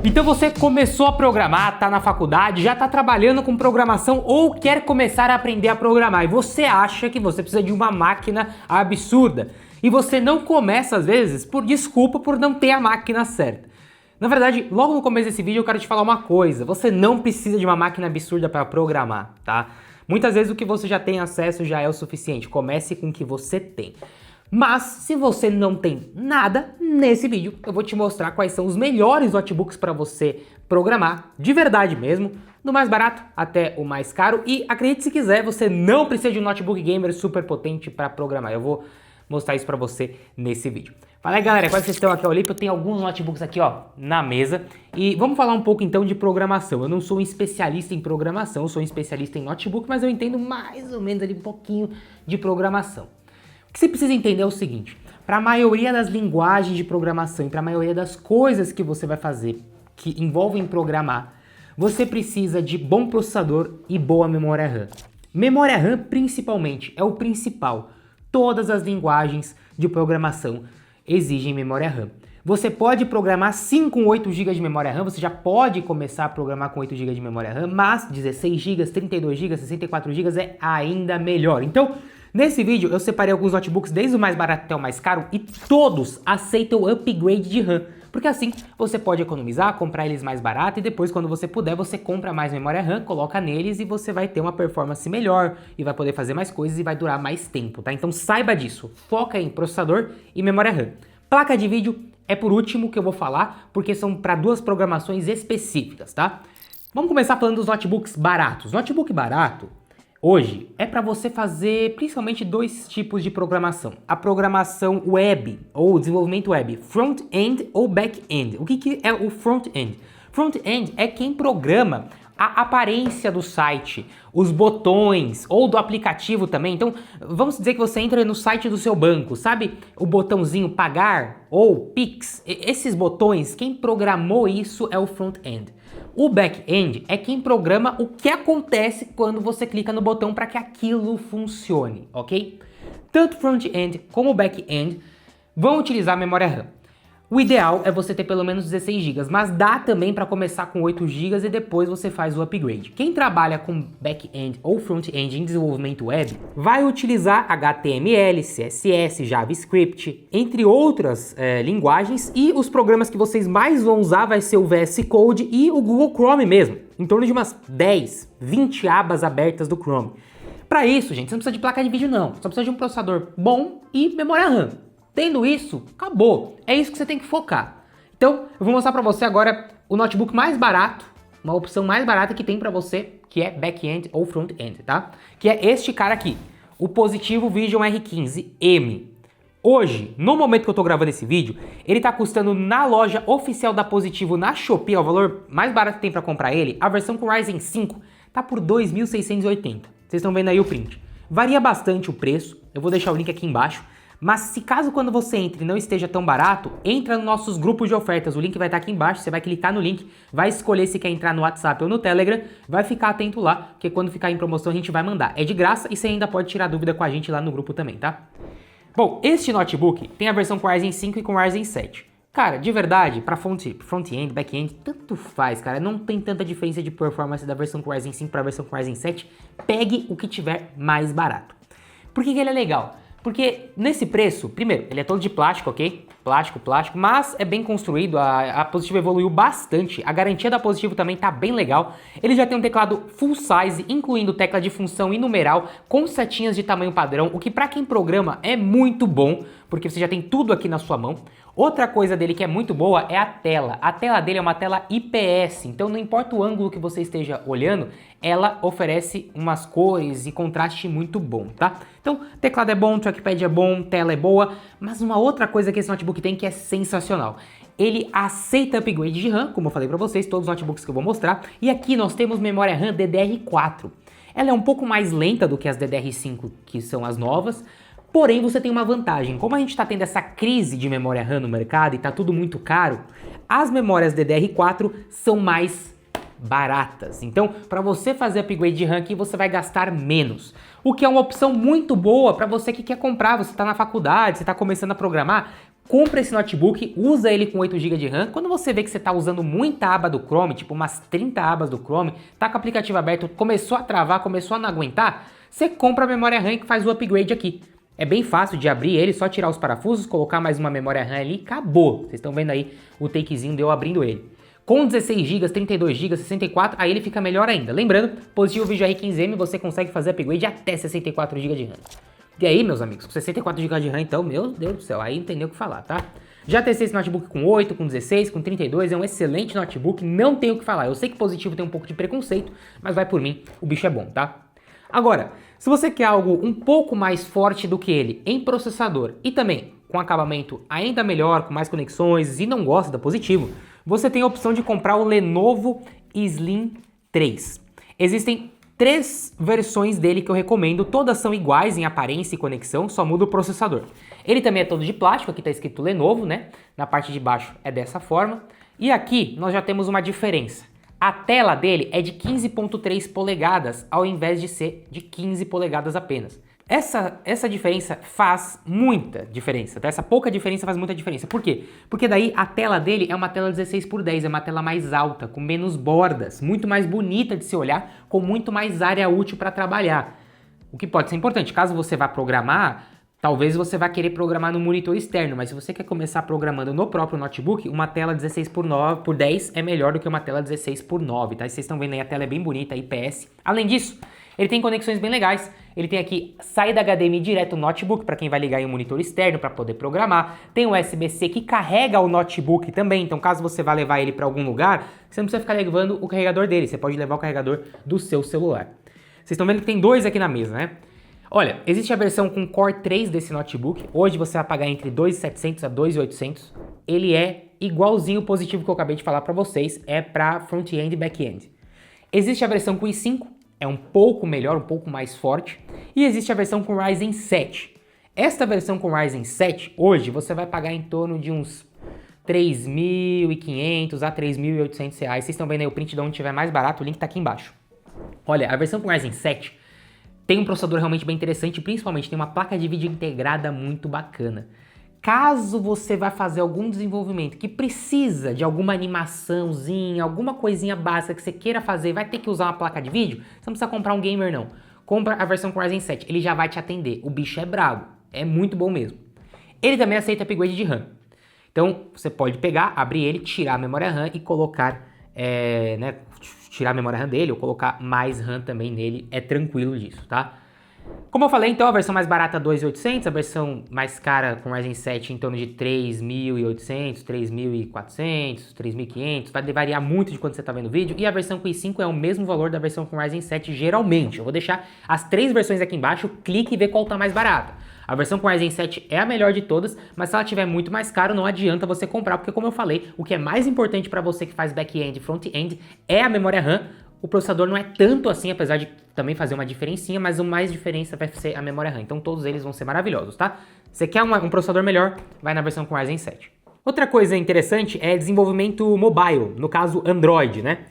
Então você começou a programar, tá na faculdade, já tá trabalhando com programação ou quer começar a aprender a programar e você acha que você precisa de uma máquina absurda e você não começa às vezes por desculpa por não ter a máquina certa. Na verdade, logo no começo desse vídeo eu quero te falar uma coisa, você não precisa de uma máquina absurda para programar, tá? Muitas vezes o que você já tem acesso já é o suficiente, comece com o que você tem. Mas, se você não tem nada, nesse vídeo eu vou te mostrar quais são os melhores notebooks para você programar, de verdade mesmo, do mais barato até o mais caro. E acredite se quiser, você não precisa de um notebook gamer super potente para programar. Eu vou mostrar isso para você nesse vídeo. Fala aí galera, quais vocês estão aqui? Eu tenho alguns notebooks aqui ó, na mesa. E vamos falar um pouco então de programação. Eu não sou um especialista em programação, eu sou um especialista em notebook, mas eu entendo mais ou menos ali um pouquinho de programação. O que você precisa entender é o seguinte, para a maioria das linguagens de programação e para a maioria das coisas que você vai fazer que envolvem programar, você precisa de bom processador e boa memória RAM. Memória RAM principalmente é o principal. Todas as linguagens de programação exigem memória RAM. Você pode programar sim com 8 GB de memória RAM, você já pode começar a programar com 8 GB de memória RAM, mas 16 GB, 32 GB, 64 GB é ainda melhor. Então, nesse vídeo eu separei alguns notebooks desde o mais barato até o mais caro e todos aceitam upgrade de RAM, porque assim você pode economizar, comprar eles mais barato e depois quando você puder você compra mais memória RAM, coloca neles e você vai ter uma performance melhor e vai poder fazer mais coisas e vai durar mais tempo, tá? Então saiba disso, foca em processador e memória RAM. Placa de vídeo é por último que eu vou falar, porque são para duas programações específicas, tá? Vamos começar falando dos notebooks baratos. Notebook barato hoje é para você fazer principalmente dois tipos de programação. A programação web ou desenvolvimento web, front-end ou back-end. O que é o front-end? Front-end é quem programa a aparência do site, os botões ou do aplicativo também. Então, vamos dizer que você entra no site do seu banco, sabe o botãozinho pagar ou Pix? Esses botões, quem programou isso é o front-end. O back-end é quem programa o que acontece quando você clica no botão para que aquilo funcione, ok? Tanto front-end como back-end vão utilizar memória RAM. O ideal é você ter pelo menos 16 GB, mas dá também para começar com 8 GB e depois você faz o upgrade. Quem trabalha com back-end ou front-end em desenvolvimento web vai utilizar HTML, CSS, JavaScript, entre outras linguagens, e os programas que vocês mais vão usar vai ser o VS Code e o Google Chrome mesmo, em torno de umas 10, 20 abas abertas do Chrome. Para isso, gente, você não precisa de placa de vídeo não, só precisa de um processador bom e memória RAM. Tendo isso, acabou. É isso que você tem que focar. Então, eu vou mostrar para você agora o notebook mais barato, uma opção mais barata que tem para você, que é back-end ou front-end, tá? Que é este cara aqui, o Positivo Vision R15M. Hoje, no momento que eu tô gravando esse vídeo, ele tá custando na loja oficial da Positivo na Shopee, o valor mais barato que tem para comprar ele, a versão com Ryzen 5, tá por 2.680. Vocês estão vendo aí o print. Varia bastante o preço, eu vou deixar o link aqui embaixo. Mas se caso quando você entre não esteja tão barato, entra nos nossos grupos de ofertas, o link vai estar aqui embaixo, você vai clicar no link, vai escolher se quer entrar no WhatsApp ou no Telegram, vai ficar atento lá, porque quando ficar em promoção a gente vai mandar. É de graça e você ainda pode tirar dúvida com a gente lá no grupo também, tá? Bom, este notebook tem a versão com Ryzen 5 e com Ryzen 7. Cara, de verdade, para front-end, back-end, tanto faz, cara, não tem tanta diferença de performance da versão com Ryzen 5 para a versão com Ryzen 7, pegue o que tiver mais barato. Por que ele é legal? Porque nesse preço, primeiro, ele é todo de plástico, ok? Plástico, mas é bem construído, a Positivo evoluiu bastante, a garantia da Positivo também tá bem legal. Ele já tem um teclado full size, incluindo tecla de função e numeral, com setinhas de tamanho padrão, o que para quem programa é muito bom, porque você já tem tudo aqui na sua mão. Outra coisa dele que é muito boa é a tela. A tela dele é uma tela IPS, então não importa o ângulo que você esteja olhando, ela oferece umas cores e contraste muito bom, tá? Então, teclado é bom, trackpad é bom, tela é boa, mas uma outra coisa que esse notebook tem que é sensacional. Ele aceita upgrade de RAM, como eu falei para vocês, todos os notebooks que eu vou mostrar, e aqui nós temos memória RAM DDR4. Ela é um pouco mais lenta do que as DDR5, que são as novas, porém você tem uma vantagem, como a gente está tendo essa crise de memória RAM no mercado e está tudo muito caro, as memórias DDR4 são mais baratas. Então, para você fazer upgrade de RAM aqui, você vai gastar menos. O que é uma opção muito boa para você que quer comprar, você está na faculdade, você está começando a programar, compra esse notebook, usa ele com 8 GB de RAM. Quando você vê que você está usando muita aba do Chrome, tipo umas 30 abas do Chrome, tá com o aplicativo aberto, começou a travar, começou a não aguentar, você compra a memória RAM e faz o upgrade aqui. É bem fácil de abrir ele, só tirar os parafusos, colocar mais uma memória RAM ali e acabou. Vocês estão vendo aí o takezinho de eu abrindo ele. Com 16 GB, 32 GB, 64, aí ele fica melhor ainda. Lembrando, positivo vídeo R15M, você consegue fazer upgrade até 64 GB de RAM. E aí, meus amigos, com 64 GB de RAM, então, meu Deus do céu, aí não tem nem o que falar, tá? Já testei esse notebook com 8, com 16, com 32, é um excelente notebook, não tenho o que falar. Eu sei que positivo tem um pouco de preconceito, mas vai por mim, o bicho é bom, tá? Agora, se você quer algo um pouco mais forte do que ele em processador e também com acabamento ainda melhor, com mais conexões e não gosta da positivo, você tem a opção de comprar o Lenovo Slim 3. Existem 3 versões dele que eu recomendo, todas são iguais em aparência e conexão, só muda o processador. Ele também é todo de plástico, aqui está escrito Lenovo, né? Na parte de baixo é dessa forma. E aqui nós já temos uma diferença. A tela dele é de 15.3 polegadas, ao invés de ser de 15 polegadas apenas. Essa diferença faz muita diferença, tá? Essa pouca diferença faz muita diferença. Por quê? Porque daí a tela dele é uma tela 16:10, é uma tela mais alta, com menos bordas, muito mais bonita de se olhar, com muito mais área útil para trabalhar. O que pode ser importante, caso você vá programar, talvez você vá querer programar no monitor externo, mas se você quer começar programando no próprio notebook, uma tela 16:10 é melhor do que uma tela 16:9, tá? E vocês estão vendo aí, a tela é bem bonita, IPS. Além disso, ele tem conexões bem legais, ele tem aqui saída HDMI direto no notebook, para quem vai ligar em um monitor externo para poder programar. Tem o USB-C que carrega o notebook também, então caso você vá levar ele para algum lugar, você não precisa ficar levando o carregador dele, você pode levar o carregador do seu celular. Vocês estão vendo que tem 2 aqui na mesa, né? Olha, existe a versão com Core 3 desse notebook, hoje você vai pagar entre 2.700 a 2.800. Ele é igualzinho o positivo que eu acabei de falar para vocês, é para front-end e back-end. Existe a versão com i5, é um pouco melhor, um pouco mais forte, e existe a versão com Ryzen 7. Esta versão com Ryzen 7, hoje, você vai pagar em torno de uns 3.500 a 3.800 reais. Vocês estão vendo aí o print de onde tiver mais barato, o link tá aqui embaixo. Olha, a versão com Ryzen 7 tem um processador realmente bem interessante, principalmente tem uma placa de vídeo integrada muito bacana. Caso você vá fazer algum desenvolvimento que precisa de alguma animaçãozinha, alguma coisinha básica que você queira fazer, vai ter que usar uma placa de vídeo, você não precisa comprar um gamer não. Compra a versão com Ryzen 7, ele já vai te atender. O bicho é brabo, é muito bom mesmo. Ele também aceita upgrade de RAM. Então você pode pegar, abrir ele, tirar a memória RAM e colocar, tirar a memória RAM dele ou colocar mais RAM também nele, é tranquilo disso, tá? Como eu falei, então, a versão mais barata 2.800, a versão mais cara com Ryzen 7 em torno de 3.800, 3.400, 3.500, vai variar muito de quando você está vendo o vídeo, e a versão com i5 é o mesmo valor da versão com Ryzen 7 geralmente. Eu vou deixar as 3 versões aqui embaixo, clique e vê qual está mais barata. A versão com Ryzen 7 é a melhor de todas, mas se ela estiver muito mais caro, não adianta você comprar, porque como eu falei, o que é mais importante para você que faz back-end e front-end é a memória RAM. O processador não é tanto assim, apesar de também fazer uma diferencinha, mas o mais diferença vai ser a memória RAM. Então todos eles vão ser maravilhosos, tá? Você quer um processador melhor, vai na versão com Ryzen 7. Outra coisa interessante é desenvolvimento mobile, no caso Android, né?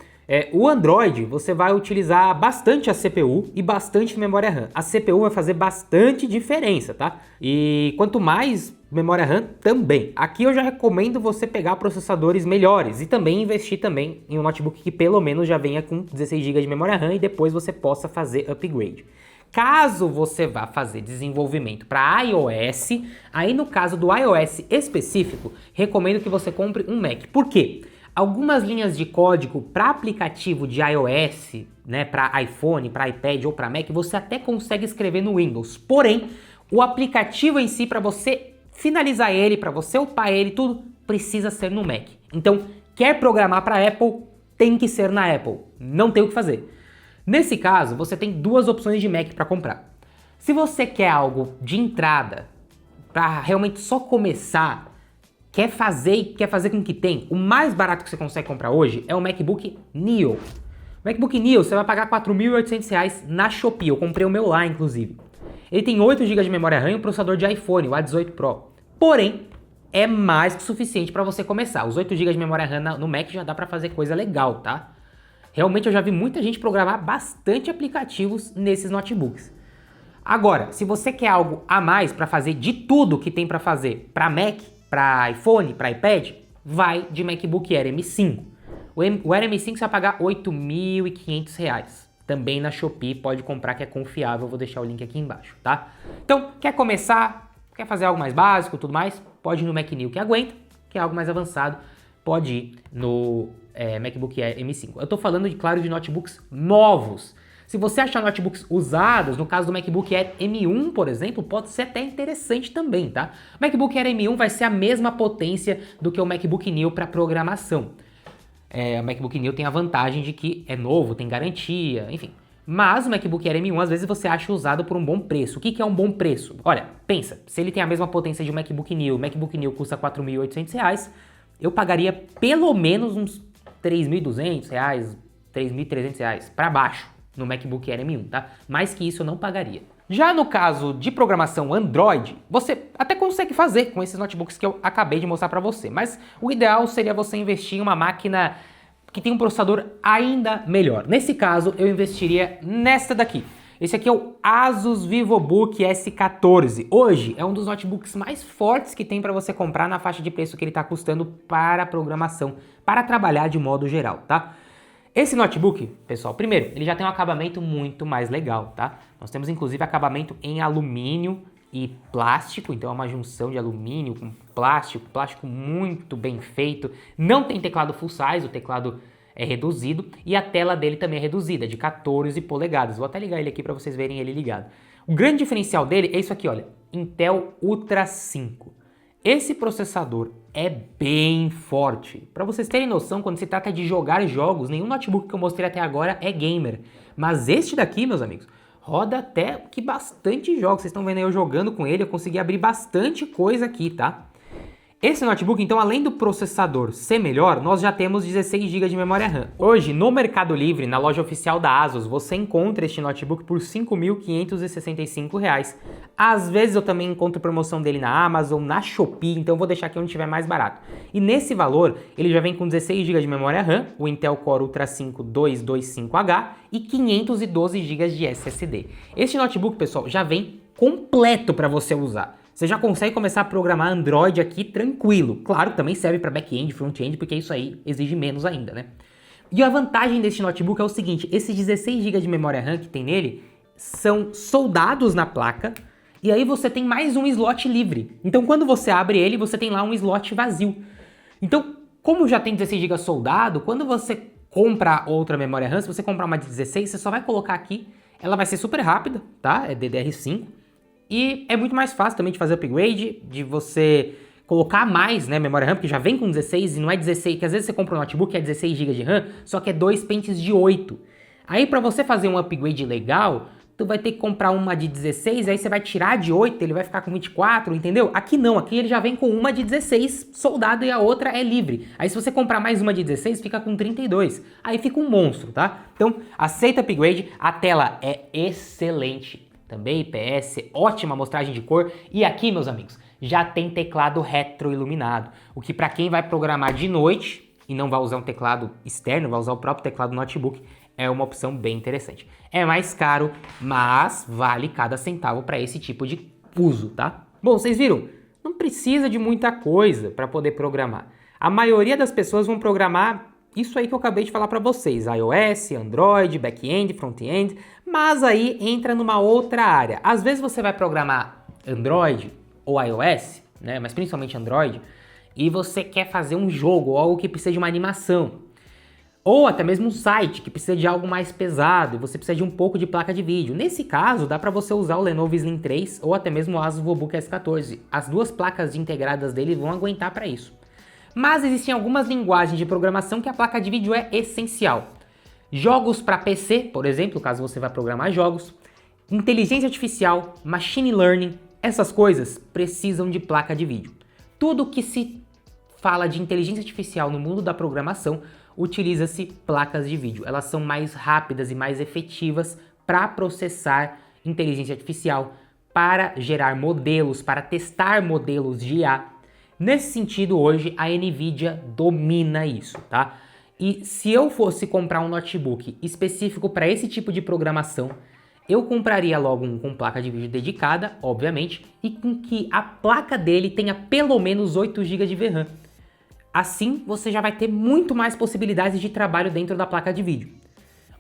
O Android, você vai utilizar bastante a CPU e bastante memória RAM. A CPU vai fazer bastante diferença, tá? E quanto mais memória RAM, também. Aqui eu já recomendo você pegar processadores melhores e também investir também em um notebook que pelo menos já venha com 16 GB de memória RAM e depois você possa fazer upgrade. Caso você vá fazer desenvolvimento para iOS, aí no caso do iOS específico, recomendo que você compre um Mac. Por quê? Algumas linhas de código para aplicativo de iOS, né, para iPhone, para iPad ou para Mac, você até consegue escrever no Windows. Porém, o aplicativo em si, para você finalizar ele, para você upar ele, tudo precisa ser no Mac. Então, quer programar para Apple, tem que ser na Apple. Não tem o que fazer. Nesse caso, você tem 2 opções de Mac para comprar. Se você quer algo de entrada, para realmente só começar, quer fazer com que tem, o mais barato que você consegue comprar hoje é o MacBook Neo. O MacBook Neo você vai pagar R$ 4.800 na Shopee, eu comprei o meu lá inclusive. Ele tem 8 GB de memória RAM e um processador de iPhone, o A18 Pro. Porém, é mais que suficiente para você começar. Os 8 GB de memória RAM no Mac já dá para fazer coisa legal, tá? Realmente eu já vi muita gente programar bastante aplicativos nesses notebooks. Agora, se você quer algo a mais para fazer de tudo que tem para fazer para Mac, para iPhone, para iPad, vai de MacBook Air M5. O Air M5 você vai pagar R$ 8.500. Também na Shopee, pode comprar que é confiável, vou deixar o link aqui embaixo, tá? Então, quer começar, quer fazer algo mais básico, tudo mais, pode ir no Mac Neo que aguenta, quer algo mais avançado, pode ir no MacBook Air M5. Eu tô falando, claro, de notebooks novos. Se você achar notebooks usados, no caso do MacBook Air M1, por exemplo, pode ser até interessante também, tá? O MacBook Air M1 vai ser a mesma potência do que o MacBook Neo para programação. O MacBook Neo tem a vantagem de que é novo, tem garantia, enfim. Mas o MacBook Air M1, às vezes você acha usado por um bom preço. O que é um bom preço? Olha, pensa, se ele tem a mesma potência de um MacBook Neo, o MacBook Neo custa R$ 4.800, eu pagaria pelo menos uns R$ 3.200, R$ 3.300 para baixo no MacBook Air M1, tá? Mais que isso eu não pagaria. Já no caso de programação Android, você até consegue fazer com esses notebooks que eu acabei de mostrar para você, mas o ideal seria você investir em uma máquina que tem um processador ainda melhor. Nesse caso, eu investiria nesta daqui. Esse aqui é o Asus VivoBook S14. Hoje é um dos notebooks mais fortes que tem para você comprar na faixa de preço que ele está custando para programação, para trabalhar de modo geral, tá? Esse notebook, pessoal, primeiro, ele já tem um acabamento muito mais legal, tá? Nós temos inclusive acabamento em alumínio e plástico, então é uma junção de alumínio com plástico muito bem feito. Não tem teclado full size, o teclado é reduzido e a tela dele também é reduzida, de 14 polegadas. Vou até ligar ele aqui para vocês verem ele ligado. O grande diferencial dele é isso aqui, olha, Intel Ultra 5. Esse processador é bem forte. Para vocês terem noção, quando se trata de jogar jogos, nenhum notebook que eu mostrei até agora é gamer. Mas este daqui, meus amigos, roda até que bastante jogos. Vocês estão vendo aí eu jogando com ele, eu consegui abrir bastante coisa aqui, tá? Esse notebook, então, além do processador ser melhor, nós já temos 16 GB de memória RAM. Hoje, no Mercado Livre, na loja oficial da Asus, você encontra este notebook por R$ 5.565. Às vezes eu também encontro promoção dele na Amazon, na Shopee, então eu vou deixar aqui onde estiver mais barato. E nesse valor, ele já vem com 16 GB de memória RAM, o Intel Core Ultra 5 225H e 512 GB de SSD. Este notebook, pessoal, já vem completo para você usar. Você já consegue começar a programar Android aqui tranquilo. Claro, também serve para back-end, front-end, porque isso aí exige menos ainda, né? E a vantagem desse notebook é o seguinte, esses 16 GB de memória RAM que tem nele são soldados na placa e aí você tem mais um slot livre. Então quando você abre ele, você tem lá um slot vazio. Então, como já tem 16 GB soldado, quando você compra outra memória RAM, se você comprar uma de 16, você só vai colocar aqui, ela vai ser super rápida, tá? É DDR5. E é muito mais fácil também de fazer upgrade, de você colocar mais, né, memória RAM, porque já vem com 16 e não é 16, que às vezes você compra um notebook que é 16 GB de RAM, só que é 2 pentes de 8. Aí para você fazer um upgrade legal, tu vai ter que comprar uma de 16, aí você vai tirar de 8, ele vai ficar com 24, entendeu? Aqui não, aqui ele já vem com uma de 16 soldado e a outra é livre. Aí se você comprar mais uma de 16, fica com 32. Aí fica um monstro, tá? Então, aceita upgrade, a tela é excelente. Também IPS, ótima amostragem de cor. E aqui, meus amigos, já tem teclado retroiluminado. O que para quem vai programar de noite e não vai usar um teclado externo, vai usar o próprio teclado do notebook, é uma opção bem interessante. É mais caro, mas vale cada centavo para esse tipo de uso, tá? Bom, vocês viram? Não precisa de muita coisa para poder programar. A maioria das pessoas vão programar isso aí que eu acabei de falar para vocês, iOS, Android, back-end, front-end, mas aí entra numa outra área. Às vezes você vai programar Android ou iOS, né, mas principalmente Android, e você quer fazer um jogo ou algo que precisa de uma animação. Ou até mesmo um site que precisa de algo mais pesado e você precisa de um pouco de placa de vídeo. Nesse caso, dá para você usar o Lenovo Slim 3 ou até mesmo o Asus VivoBook S14. As duas placas integradas dele vão aguentar para isso. Mas existem algumas linguagens de programação que a placa de vídeo é essencial. Jogos para PC, por exemplo, caso você vá programar jogos, inteligência artificial, machine learning, essas coisas precisam de placa de vídeo. Tudo que se fala de inteligência artificial no mundo da programação, utiliza-se placas de vídeo. Elas são mais rápidas e mais efetivas para processar inteligência artificial, para gerar modelos, para testar modelos de IA. Nesse sentido, hoje, a NVIDIA domina isso, tá? E se eu fosse comprar um notebook específico para esse tipo de programação, eu compraria logo um com placa de vídeo dedicada, obviamente, e com que a placa dele tenha pelo menos 8 GB de VRAM. Assim, você já vai ter muito mais possibilidades de trabalho dentro da placa de vídeo.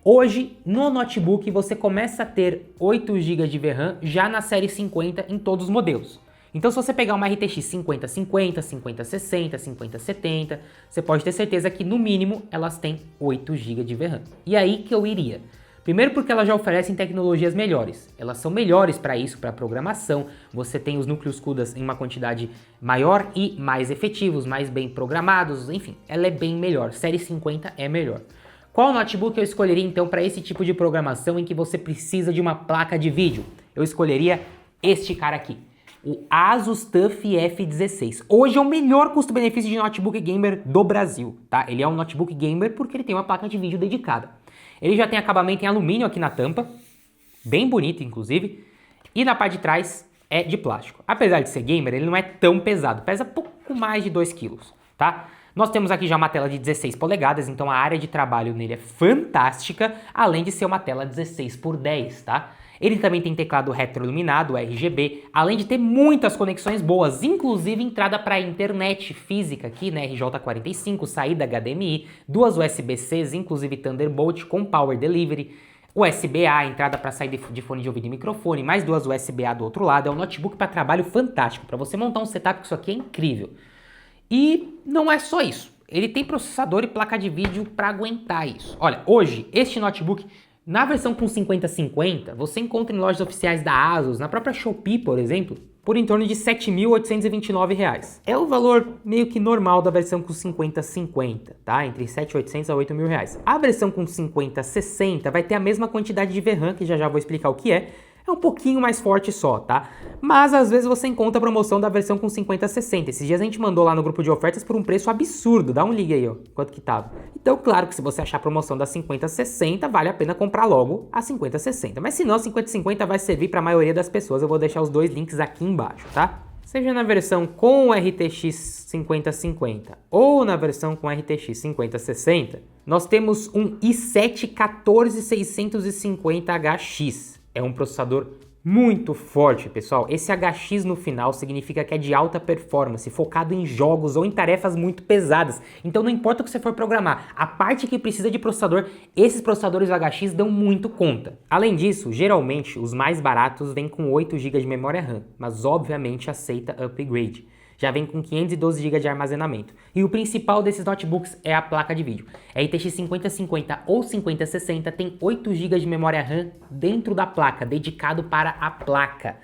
Hoje, no notebook, você começa a ter 8 GB de VRAM já na série 50 em todos os modelos. Então, se você pegar uma RTX 5050, 5060, 5070, você pode ter certeza que, no mínimo, elas têm 8 GB de VRAM. E aí que eu iria. Primeiro porque elas já oferecem tecnologias melhores. Elas são melhores para isso, para programação. Você tem os núcleos CUDA em uma quantidade maior e mais efetivos, mais bem programados, enfim, ela é bem melhor. Série 50 é melhor. Qual notebook eu escolheria então para esse tipo de programação em que você precisa de uma placa de vídeo? Eu escolheria este cara aqui, o Asus TUF F16. Hoje é o melhor custo-benefício de notebook gamer do Brasil, tá? Ele é um notebook gamer porque ele tem uma placa de vídeo dedicada. Ele já tem acabamento em alumínio aqui na tampa, bem bonito inclusive, e na parte de trás é de plástico. Apesar de ser gamer, ele não é tão pesado, pesa pouco mais de 2 kg, tá? Nós temos aqui já uma tela de 16 polegadas, então a área de trabalho nele é fantástica, além de ser uma tela 16x10, tá? Ele também tem teclado retroiluminado, RGB, além de ter muitas conexões boas, inclusive entrada para internet física aqui, né, RJ45, saída HDMI, duas USB-Cs, inclusive Thunderbolt com Power Delivery, USB-A, entrada para sair de fone de ouvido e microfone, mais duas USB-A do outro lado. É um notebook para trabalho fantástico, para você montar um setup, que isso aqui é incrível. E não é só isso, ele tem processador e placa de vídeo para aguentar isso. Olha, hoje, este notebook, na versão com 5050, você encontra em lojas oficiais da Asus, na própria Shopee, por exemplo, por em torno de R$ 7.829. É o valor meio que normal da versão com 5050, tá? Entre R$ 7.800 a R$ 8.000. A versão com 5060 vai ter a mesma quantidade de VRAM, que já vou explicar o que é um pouquinho mais forte só, tá? Mas às vezes você encontra a promoção da versão com 5060. Esses dias a gente mandou lá no grupo de ofertas por um preço absurdo. Dá um ligue aí, ó, quanto que tava. Então, claro que se você achar a promoção da 5060, vale a pena comprar logo a 5060. Mas se não, a 5050 vai servir para a maioria das pessoas. Eu vou deixar os dois links aqui embaixo, tá? Seja na versão com RTX 5050 ou na versão com RTX 5060, nós temos um i7 14650HX. É um processador muito forte, pessoal. Esse HX no final significa que é de alta performance, focado em jogos ou em tarefas muito pesadas. Então não importa o que você for programar, a parte que precisa de processador, esses processadores HX dão muito conta. Além disso, geralmente os mais baratos vêm com 8 GB de memória RAM, mas obviamente aceita upgrade. Já vem com 512 GB de armazenamento. E o principal desses notebooks é a placa de vídeo. A RTX 5050 ou 5060 tem 8 GB de memória RAM dentro da placa, dedicado para a placa.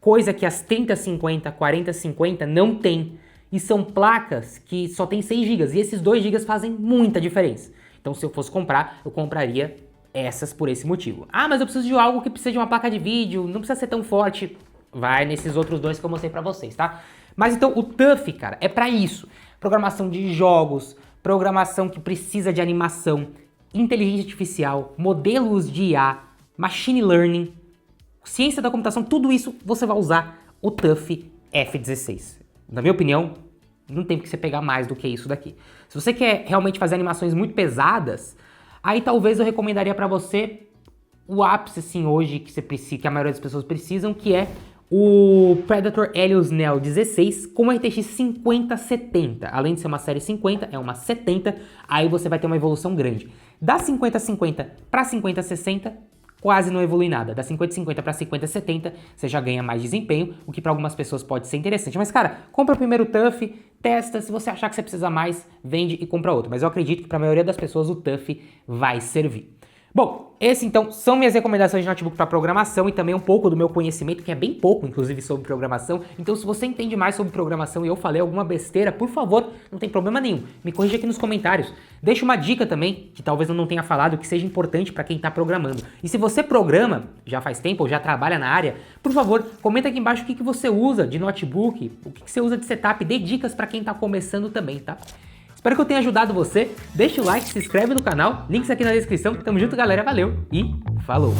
Coisa que as 3050, 4050 não tem. E são placas que só tem 6 GB e esses 2 GB fazem muita diferença. Então se eu fosse comprar, eu compraria essas por esse motivo. Ah, mas eu preciso de algo que precisa de uma placa de vídeo, não precisa ser tão forte. Vai nesses outros dois que eu mostrei pra vocês, tá? Mas então o TUF, cara, é pra isso. Programação de jogos, programação que precisa de animação, inteligência artificial, modelos de IA, machine learning, ciência da computação, tudo isso você vai usar o TUF F16. Na minha opinião, não tem que você pegar mais do que isso daqui. Se você quer realmente fazer animações muito pesadas, aí talvez eu recomendaria pra você o ápice, assim, hoje que você precisa, que a maioria das pessoas precisam, que é o Predator Helios Neo 16 com RTX 5070. Além de ser uma série 50, é uma 70, aí você vai ter uma evolução grande. Da 5050 para 5060, quase não evolui nada. Da 5050 para 5070, você já ganha mais desempenho, o que para algumas pessoas pode ser interessante. Mas, cara, compra primeiro o TUF, testa, se você achar que você precisa mais, vende e compra outro. Mas eu acredito que para a maioria das pessoas o TUF vai servir. Bom, esses então são minhas recomendações de notebook para programação e também um pouco do meu conhecimento, que é bem pouco, inclusive, sobre programação. Então, se você entende mais sobre programação e eu falei alguma besteira, por favor, não tem problema nenhum, me corrija aqui nos comentários. Deixa uma dica também, que talvez eu não tenha falado, que seja importante para quem está programando. E se você programa já faz tempo ou já trabalha na área, por favor, comenta aqui embaixo o que você usa de notebook, o que você usa de setup, dê dicas para quem está começando também, tá? Espero que eu tenha ajudado você, deixa o like, se inscreve no canal, links aqui na descrição. Tamo junto, galera, valeu e falou!